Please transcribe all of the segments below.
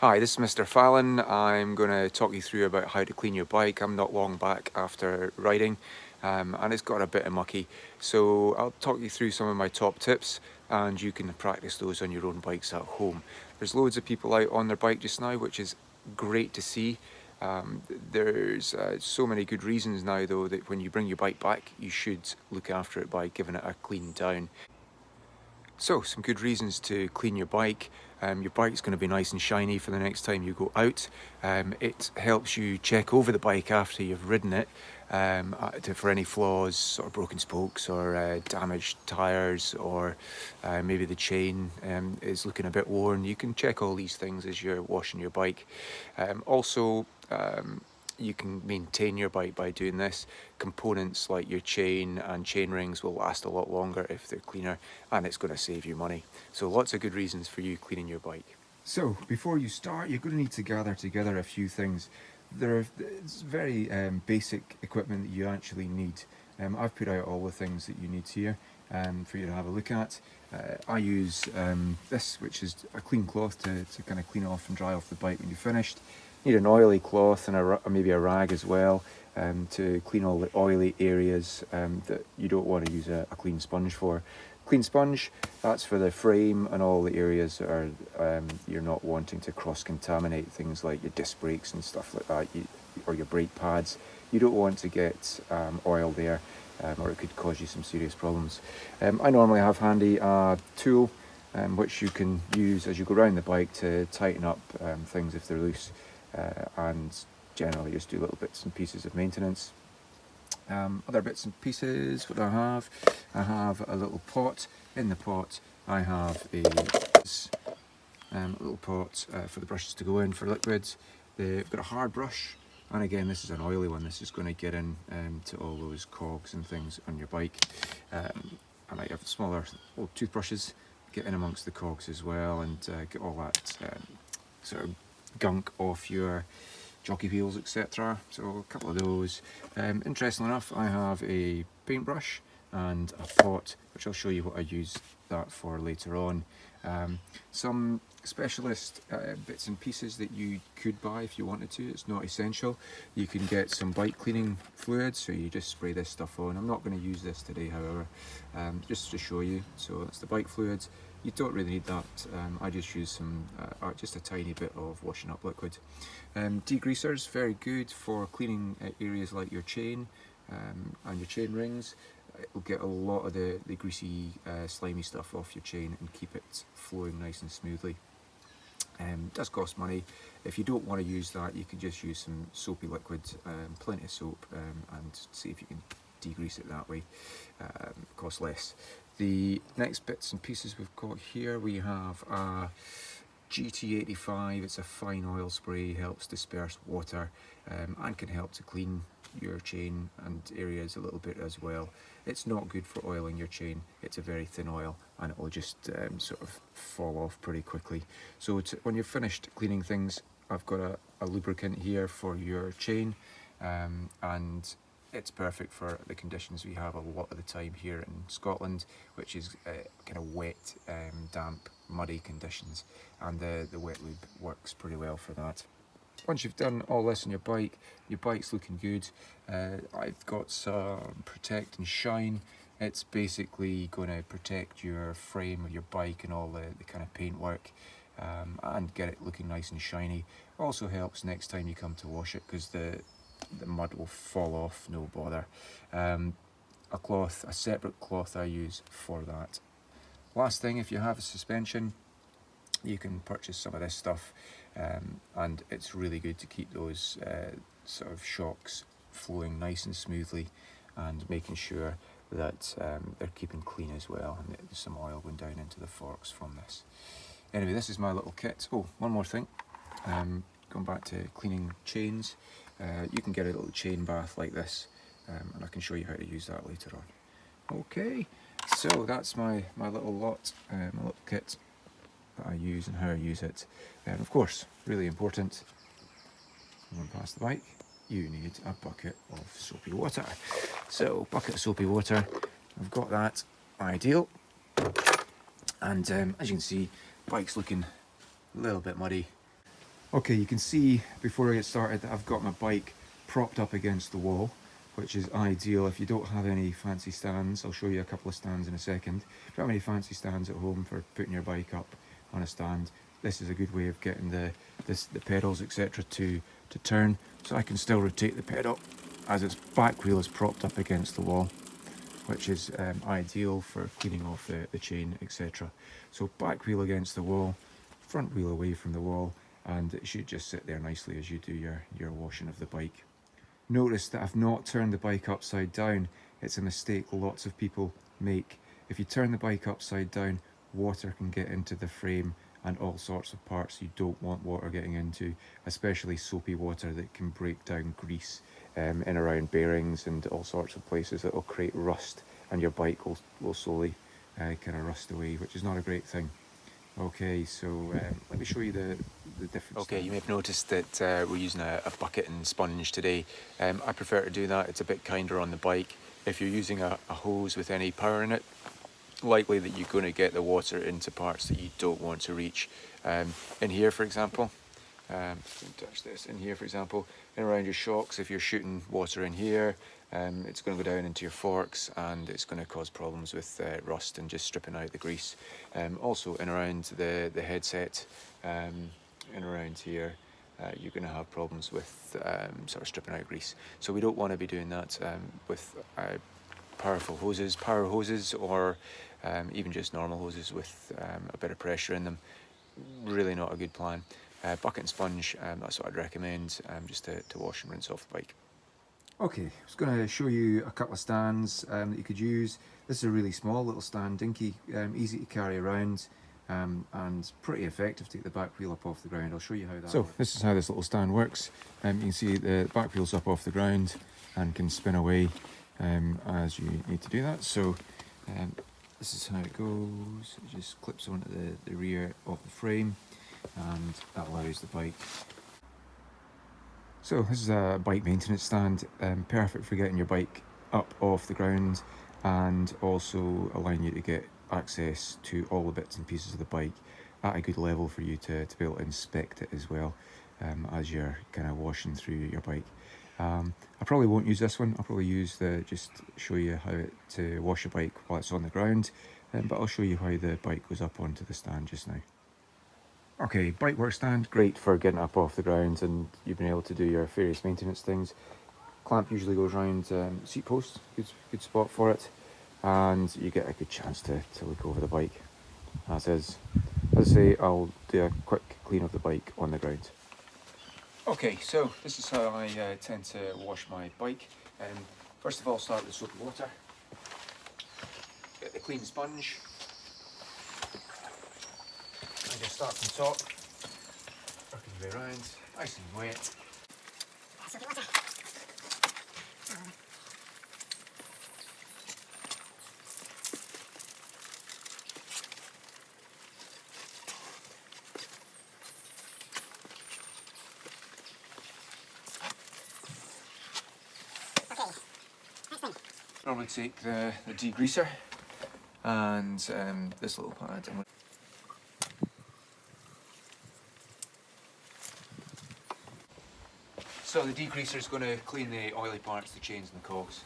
Hi, this is Mr. Fallon. I'm going to talk you through about how to clean your bike. I'm not long back after riding and it's got a bit mucky. So I'll talk you through some of my top tips and you can practice those on your own bikes at home. There's loads of people out on their bike just now, which is great to see. There's so many good reasons now though that when you bring your bike back, you should look after it by giving it a clean down. So, some good reasons to clean your bike. Your bike's going to be nice and shiny for the next time you go out. It helps you check over the bike after you've ridden it for any flaws, sort of broken spokes or damaged tyres, or maybe the chain is looking a bit worn. You can check all these things as you're washing your bike. Also, you can maintain your bike by doing this. Components like your chain and chain rings will last a lot longer if they're cleaner, and it's going to save you money. So lots of good reasons for you cleaning your bike. So before you start, you're going to need to gather together a few things. It's very basic equipment that you actually need. I've put out all the things that you need here for you to have a look at. I use this, which is a clean cloth to kind of clean off and dry off the bike when you're finished. You need an oily cloth and maybe a rag as well to clean all the oily areas that you don't want to use a clean sponge for. Clean sponge, that's for the frame and all the areas that are you're not wanting to cross-contaminate, things like your disc brakes and stuff like that, or your brake pads. You don't want to get oil there or it could cause you some serious problems. I normally have handy a tool which you can use as you go around the bike to tighten up things if they're loose. And generally just do little bits and pieces of maintenance. Other bits and pieces, what do I have a little pot. In the pot I have a little pot for the brushes to go in for liquids. They've got a hard brush, and again this is an oily one. This is going to get in to all those cogs and things on your bike. And I have smaller little toothbrushes, get in amongst the cogs as well and get all that sort of gunk off your jockey wheels, etc. So a couple of those. Interestingly enough, I have a paintbrush and a pot, which I'll show you what I use that for later on. Some specialist bits and pieces that you could buy if you wanted to. It's not essential. You can get some bike cleaning fluid, so you just spray this stuff on. I'm not going to use this today, however, just to show you. So that's the bike fluid. You don't really need that. I just use just a tiny bit of washing up liquid. Degreasers, very good for cleaning areas like your chain and your chain rings. It will get a lot of the greasy, slimy stuff off your chain and keep it flowing nice and smoothly. It does cost money. If you don't want to use that, you can just use some soapy liquid, plenty of soap, and see if you can degrease it that way. Costs less. The next bits and pieces we've got here, we have a GT85. It's a fine oil spray, helps disperse water and can help to clean your chain and areas a little bit as well. It's not good for oiling your chain. It's a very thin oil and it will just sort of fall off pretty quickly. So when you're finished cleaning things, I've got a lubricant here for your chain and it's perfect for the conditions we have a lot of the time here in Scotland, which is kind of wet, damp, muddy conditions, and the wet lube works pretty well for that. Once you've done all this on your bike's looking good. I've got some Protect and Shine. It's basically going to protect your frame of your bike and all the kind of paintwork and get it looking nice and shiny. Also helps next time you come to wash it because the mud will fall off, no bother. A separate cloth I use for that. Last thing, if you have a suspension, you can purchase some of this stuff and it's really good to keep those sort of shocks flowing nice and smoothly and making sure that they're keeping clean as well, and there's some oil going down into the forks from this. Anyway, this is my little kit. Oh, one more thing. Going back to cleaning chains, you can get a little chain bath like this, and I can show you how to use that later on. Okay, so that's my little lot, my little kit that I use and how I use it. And of course, really important, going past the bike, you need a bucket of soapy water. So, bucket of soapy water, I've got that ideal. And as you can see, bike's looking a little bit muddy. Okay, you can see before I get started that I've got my bike propped up against the wall, which is ideal if you don't have any fancy stands. I'll show you a couple of stands in a second. If you don't have any fancy stands at home for putting your bike up on a stand, this is a good way of getting the pedals, etc. to turn. So I can still rotate the pedal as its back wheel is propped up against the wall, which is ideal for cleaning off the chain, etc. So back wheel against the wall, front wheel away from the wall, and it should just sit there nicely as you do your washing of the bike. Notice that I've not turned the bike upside down. It's a mistake lots of people make. If you turn the bike upside down, water can get into the frame and all sorts of parts you don't want water getting into, especially soapy water that can break down grease in around bearings and all sorts of places that will create rust, and your bike will slowly kind of rust away, which is not a great thing. Okay, so let me show you the difference. Okay, you may have noticed that we're using a bucket and sponge today. I prefer to do that, it's a bit kinder on the bike. If you're using a hose with any power in it, likely that you're going to get the water into parts that you don't want to reach. In here, for example, touch this, in here for example, and around your shocks, if you're shooting water in here, it's going to go down into your forks and it's going to cause problems with rust and just stripping out the grease. Also in around the headset, in around here, you're going to have problems with sort of stripping out grease. So we don't want to be doing that with power hoses, or even just normal hoses with a bit of pressure in them. Really not a good plan. Bucket and sponge, that's what I'd recommend, just to wash and rinse off the bike. Okay, I was going to show you a couple of stands that you could use. This is a really small little stand, dinky, easy to carry around, and pretty effective to get the back wheel up off the ground. I'll show you how that works. This is how this little stand works. You can see the back wheel's up off the ground and can spin away as you need to do that. So this is how it goes. It just clips onto the rear of the frame, and that allows the bike. So this is a bike maintenance stand, perfect for getting your bike up off the ground and also allowing you to get access to all the bits and pieces of the bike at a good level for you to be able to inspect it as well, as you're kind of washing through your bike. I probably won't use this one. I'll probably use just show you how to wash your bike while it's on the ground, but I'll show you how the bike goes up onto the stand just now. Okay, bike work stand, great for getting up off the ground and you've been able to do your various maintenance things. Clamp usually goes around seat post, good spot for it, and you get a good chance to look over the bike. As is. As I say, I'll do a quick clean of the bike on the ground. Okay, so this is how I tend to wash my bike. First of all, start with soapy water. Get the clean sponge. I just start from top, working your way around, nice and wet. Soapy water. Normally take the degreaser and this little pad. So the degreaser is going to clean the oily parts, the chains and the cogs.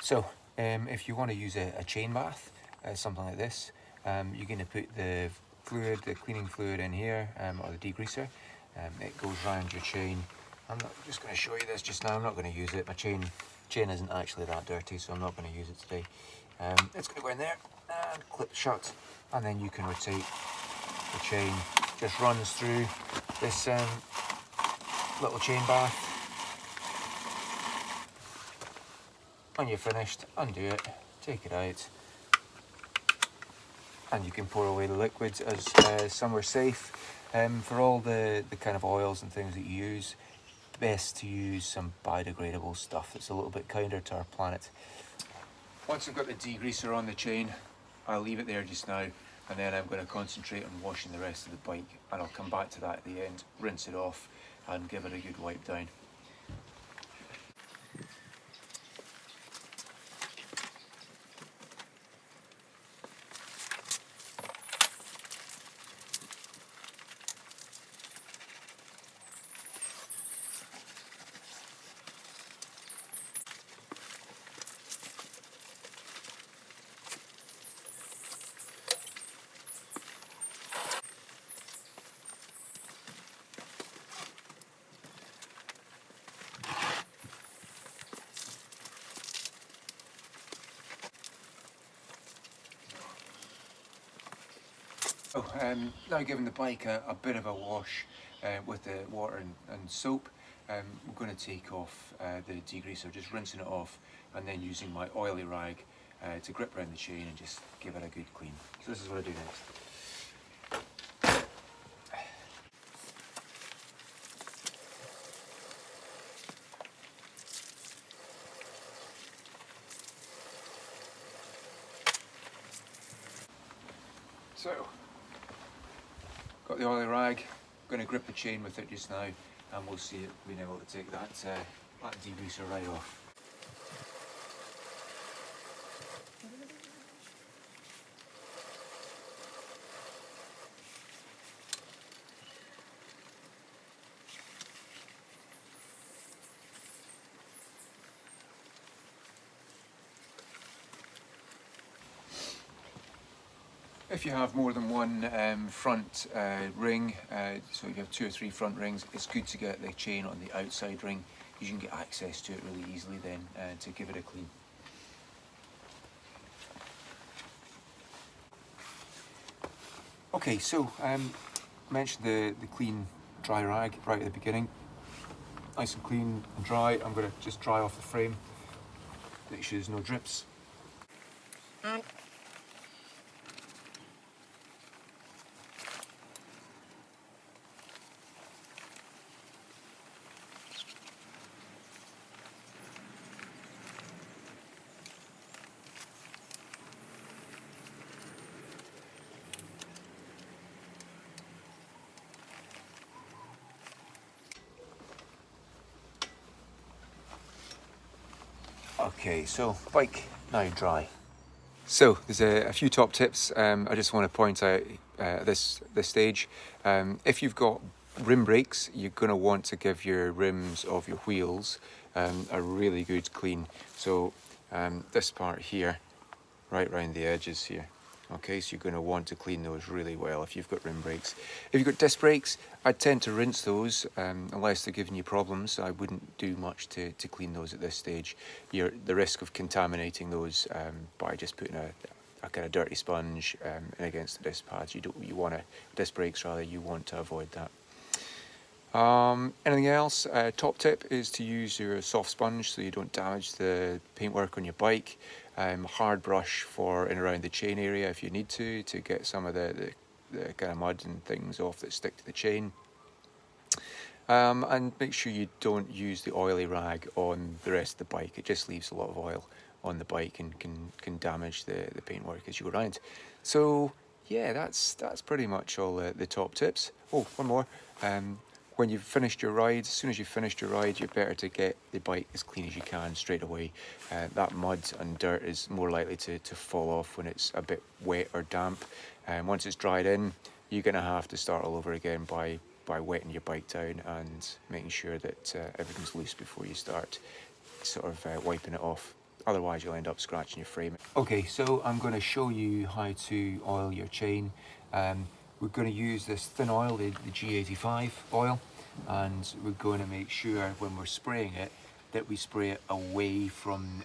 So, if you want to use a chain bath, something like this, you're going to put the fluid, the cleaning fluid in here, or the degreaser. It goes round your chain. I'm not just going to show you this just now. I'm not going to use it. My chain isn't actually that dirty, so I'm not going to use it today. It's going to go in there and clip shut, and then you can rotate the chain. Just runs through this little chain bath. When you're finished, undo it, take it out, and you can pour away the liquids as somewhere safe. For all the kind of oils and things that you use, best to use some biodegradable stuff that's a little bit kinder to our planet. Once I've got the degreaser on the chain, I'll leave it there just now and then I'm going to concentrate on washing the rest of the bike, and I'll come back to that at the end, rinse it off and give it a good wipe down. So now giving the bike a bit of a wash with the water and soap, we're going to take off the degreaser, just rinsing it off and then using my oily rag to grip around the chain and just give it a good clean. So this is what I do next. So, got the oily rag, going to grip the chain with it just now, and we'll see it being able to take that degreaser right off. If you have more than one front ring, so if you have 2 or 3 front rings, it's good to get the chain on the outside ring. You can get access to it really easily then to give it a clean. Okay, so mentioned the clean dry rag right at the beginning. Nice and clean and dry. I'm going to just dry off the frame, make sure there's no drips. Okay, so bike now dry. So there's a few top tips I just want to point out at this stage. If you've got rim brakes, you're going to want to give your rims of your wheels a really good clean. So this part here, right round the edges here. Okay, so you're going to want to clean those really well if you've got rim brakes. If you've got disc brakes, I tend to rinse those unless they're giving you problems. I wouldn't do much to clean those at this stage. You're the risk of contaminating those by just putting a kind of dirty sponge in against the disc pads. You want to disc brakes rather. You want to avoid that. Anything else? Top tip is to use your soft sponge so you don't damage the paintwork on your bike. Hard brush for in around the chain area if you need to get some of the kind of mud and things off that stick to the chain. And make sure you don't use the oily rag on the rest of the bike. It just leaves a lot of oil on the bike and can damage the paintwork as you go around. So yeah, that's pretty much all the top tips. Oh, one more. When you've finished your ride, as soon as you've finished your ride, you're better to get the bike as clean as you can straight away. That mud and dirt is more likely to fall off when it's a bit wet or damp. And once it's dried in, you're going to have to start all over again by wetting your bike down and making sure that everything's loose before you start sort of wiping it off. Otherwise, you'll end up scratching your frame. Okay, so I'm going to show you how to oil your chain. We're going to use this thin oil, the G85 oil, and we're going to make sure when we're spraying it that we spray it away from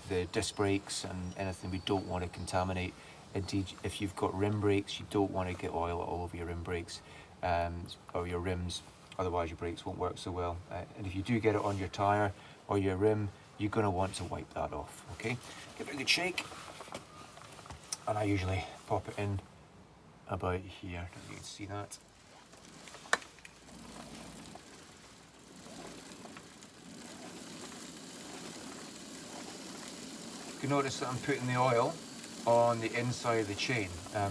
the disc brakes and anything we don't want to contaminate. Indeed, if you've got rim brakes, you don't want to get oil all over your rim brakes or your rims, otherwise your brakes won't work so well. And if you do get it on your tyre or your rim, you're going to want to wipe that off, okay? Give it a good shake, and I usually pop it in about here. I don't know if you can see that. You can notice that I'm putting the oil on the inside of the chain.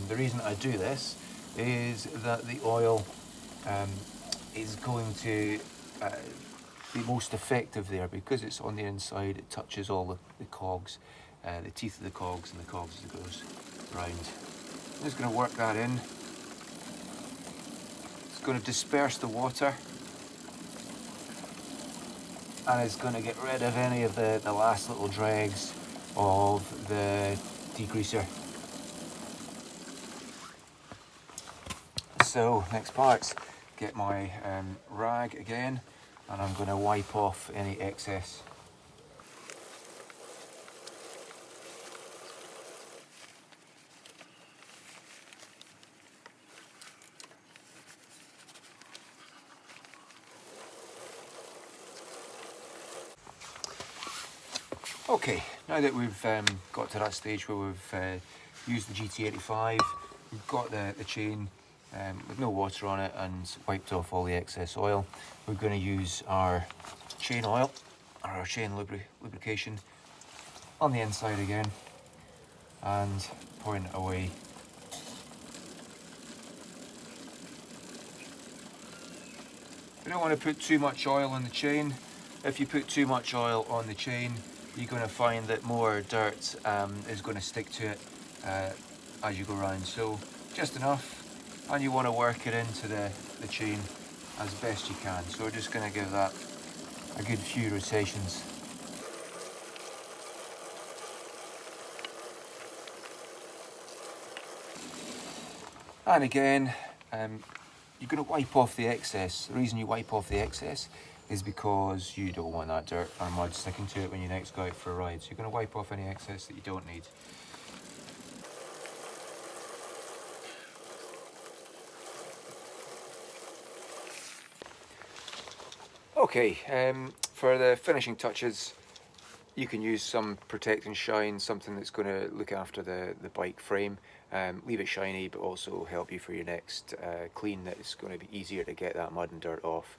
The reason I do this is that the oil is going to be most effective there, because it's on the inside. It touches all the cogs, the teeth of the cogs, and the cogs as it goes round. I'm just going to work that in. It's going to disperse the water, and it's going to get rid of any of the last little dregs of the degreaser. So next part, get my rag again, and I'm going to wipe off any excess. Okay, now that we've got to that stage where we've used the GT85, we've got the chain with no water on it and wiped off all the excess oil, we're going to use our chain oil, or our chain lubrication, on the inside again and point it away. You don't want to put too much oil on the chain. If you put too much oil on the chain, you're going to find that more dirt is going to stick to it as you go around. So just enough, and you want to work it into the chain as best you can. So we're just going to give that a good few rotations. And again, you're going to wipe off the excess. The reason you wipe off the excess is because you don't want that dirt or mud sticking to it when you next go out for a ride. So you're going to wipe off any excess that you don't need. Okay, for the finishing touches, you can use some protect and shine, something that's going to look after the bike frame, leave it shiny but also help you for your next clean, that it's going to be easier to get that mud and dirt off.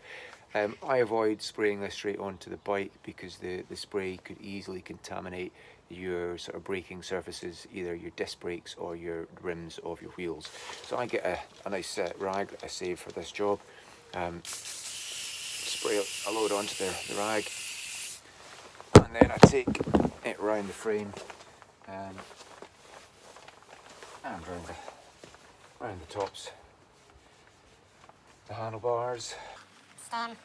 I avoid spraying this straight onto the bike because the spray could easily contaminate your sort of braking surfaces, either your disc brakes or your rims of your wheels. So I get a nice rag that I save for this job, spray a load onto the rag, and then I take it round the frame and round the tops, the handlebars. Stand.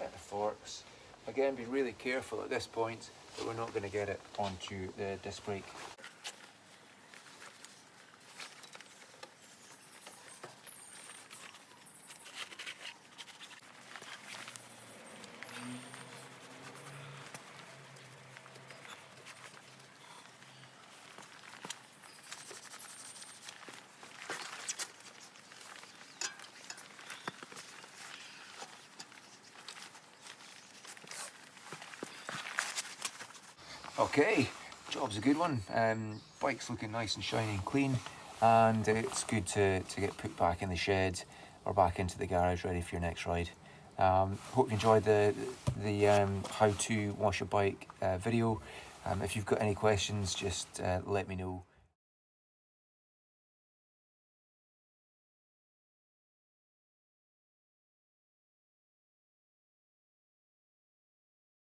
At the forks. Again, be really careful at this point that we're not going to get it onto the disc brake. Okay, job's a good one. Bike's looking nice and shiny and clean, and it's good to get put back in the shed or back into the garage ready for your next ride. Hope you enjoyed the how to wash a bike video. If you've got any questions, just let me know.